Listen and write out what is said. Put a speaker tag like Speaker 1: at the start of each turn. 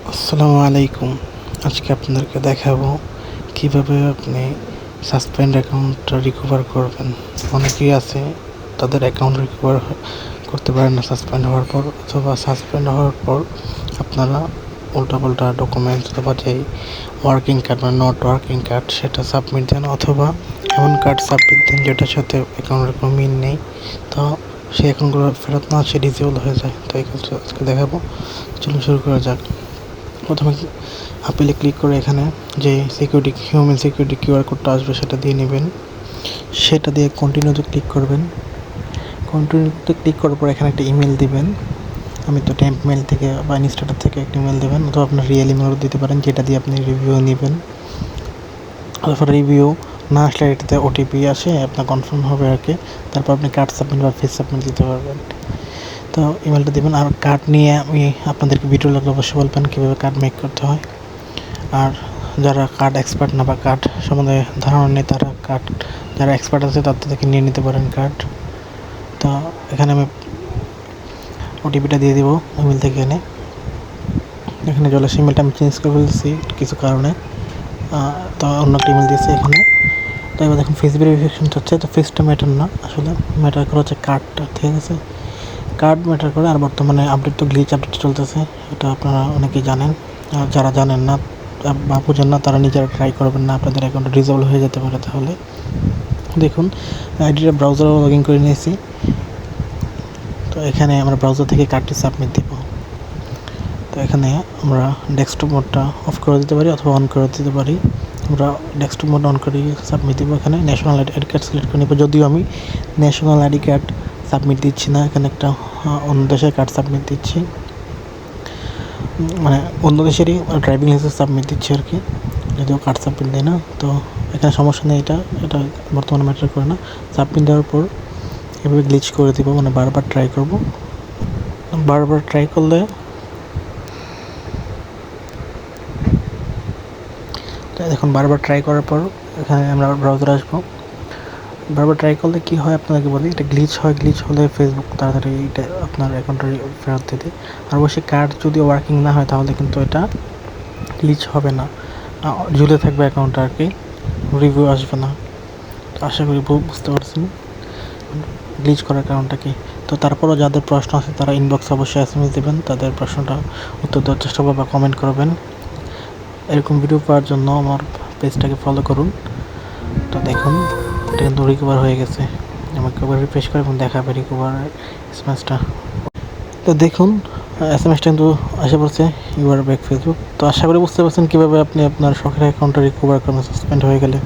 Speaker 1: আসসালামু আলাইকুম। আজকে আপনাদেরকে দেখাবো কিভাবে আপনি সাসপেন্ড অ্যাকাউন্টটা রিকভার করবেন। অনেকেই আছে তাদের অ্যাকাউন্ট রিকভার করতে পারেন না সাসপেন্ড হওয়ার পর, অথবা সাসপেন্ড হওয়ার পর আপনারা উল্টাপাল্টা ডকুমেন্টস অথবা যেই ওয়ার্কিং কার্ড বা নট ওয়ার্কিং কার্ড সেটা সাবমিট দেন, অথবা এমন কার্ড সাবমিট দেন যেটার সাথে অ্যাকাউন্টের কোনো মিল নেই, তো সেই অ্যাকাউন্টগুলো ফেরত না আসে ডিসেবল হয়ে যায়। তো এই কাজটা আজকে দেখাবো। চলুন শুরু করা যাক। প্রথমে আপেলে ক্লিক করে এখানে যে হিউম্যান সিকিউরিটি কিউআর কোডটা আসবে সেটা দিয়ে নেবেন। সেটা দিয়ে কন্টিনিউতে ক্লিক করবেন। কন্টিনিউতে ক্লিক করার পর এখানে একটা ইমেল দিবেন। আমি তো টেম্প মেল থেকে বা ইনস্টাটার থেকে একটা ইমেল দেবেন, অথবা আপনার রিয়েল ইমেলও দিতে পারেন, যেটা দিয়ে আপনি রিভিউ নেবেন। তারপর রিভিউ না আসলে এটাতে ওটিপি আসে, আপনার কনফার্ম হবে আর কি। তারপর আপনি কার্ড সাবমিট বা ফিস সাবমিট দিতে পারবেন। তো ইমেলটা দেবেন। আর কার্ড নিয়ে আমি আপনাদেরকে ভিডিও লাগলে অবশ্যই বলবেন কীভাবে কার্ড মেক করতে হয়। আর যারা কার্ড এক্সপার্ট না বা কার্ড সম্বন্ধে ধারণা নেই, তারা কার্ড যারা এক্সপার্ট আছে তাদের থেকে নিয়ে নিতে পারেন কার্ড। তো এখানে আমি ওটিপিটা দিয়ে দিব ইমেল থেকে এনে। এখানে চলে আসে, ইমেলটা আমি চেঞ্জ করে ফেলছি কিছু কারণে, তো অন্য একটা ইমেল দিয়েছি এখানে। তো এবার দেখুন ফেস ভেরিফিকেশন হচ্ছে। তো ফেসটা ম্যাটার না, আসলে ম্যাটার করে হচ্ছে কার্ডটা, ঠিক আছে? কার্ড ম্যাটার করে। আর বর্তমানে আপডেট তো গ্লিচ আপডেট চলতেছে, এটা আপনারা অনেকেই জানেন। আর যারা জানেন না বা বুঝেন না তারা নিজেরা ট্রাই করবেন না, আপনাদের অ্যাকাউন্টটা ডিসেবল হয়ে যেতে পারে। তাহলে দেখুন আইডিটা ব্রাউজারও লগ ইন করে নিয়েছি। তো এখানে আমরা ব্রাউজার থেকে কার্ডটি সাবমিট দিব। তো এখানে আমরা ডেস্কটপ মোডটা অফ করে দিতে পারি অথবা অন করে দিতে পারি। আমরা ডেস্কটপ মোড অন করে সাবমিট দিব। এখানে ন্যাশনাল আইডি কার্ড সিলেক্ট করে নেব, যদিও আমি ন্যাশনাল আইডি কার্ড সাবমিট দিচ্ছি না, এখানে একটা অন্য দেশের কার্ড সাবমিট দিচ্ছি, মানে অন্য দেশেরই ড্রাইভিং লাইসেন্স সাবমিট দিচ্ছি আর কি, যদিও কার্ড সাবমিট দেয় না। তো এখানে সমস্যা নেই, এটা বর্তমানে ম্যাটার করে না। সাবমিট দেওয়ার পর এভাবে গ্লিচ করে দিব, মানে বারবার ট্রাই করব। বারবার ট্রাই করলে দেখুন, বারবার ট্রাই করার পর এখানে আমরা ব্রাউজারে আসবো। বারবার ট্রাই করলে কী হয় আপনাকে বলি, এটা গ্লিচ হয়। গ্লিচ হলে ফেসবুক তাড়াতাড়ি এটা আপনার অ্যাকাউন্টে ফেরত দিতে। আর অবশ্যই কার্ড যদি ওয়ার্কিং না হয় তাহলে কিন্তু এটা গ্লিচ হবে না, ঝুলে থাকবে অ্যাকাউন্টটা আর কি, রিভিউ আসবে না। তো আশা করি বুঝতে পারছেন গ্লিচ করার কারণটা কি। তো তারপরও যাদের প্রশ্ন আছে তারা ইনবক্সে অবশ্যই এসএমএস দেবেন, তাদের প্রশ্নটা উত্তর দেওয়ার চেষ্টা করবেন বা কমেন্ট করবেন। এরকম ভিডিও পাওয়ার জন্য আমার পেজটাকে ফলো করুন। তো দেখুন এটা কিন্তু রিকভার হয়ে গেছে। আমাকে একবার রিফ্রেশ করে এবং দেখাবে রিকভার এসএমএসটা। তো দেখুন এসএমএসটা কিন্তু আসে পড়ছে, ইউ আর ব্যাক ফেসবুক। তো আশা করি বুঝতে পারছেন কীভাবে আপনি আপনার শখের অ্যাকাউন্টটা রিকভার করবেন সাসপেন্ড হয়ে গেলে।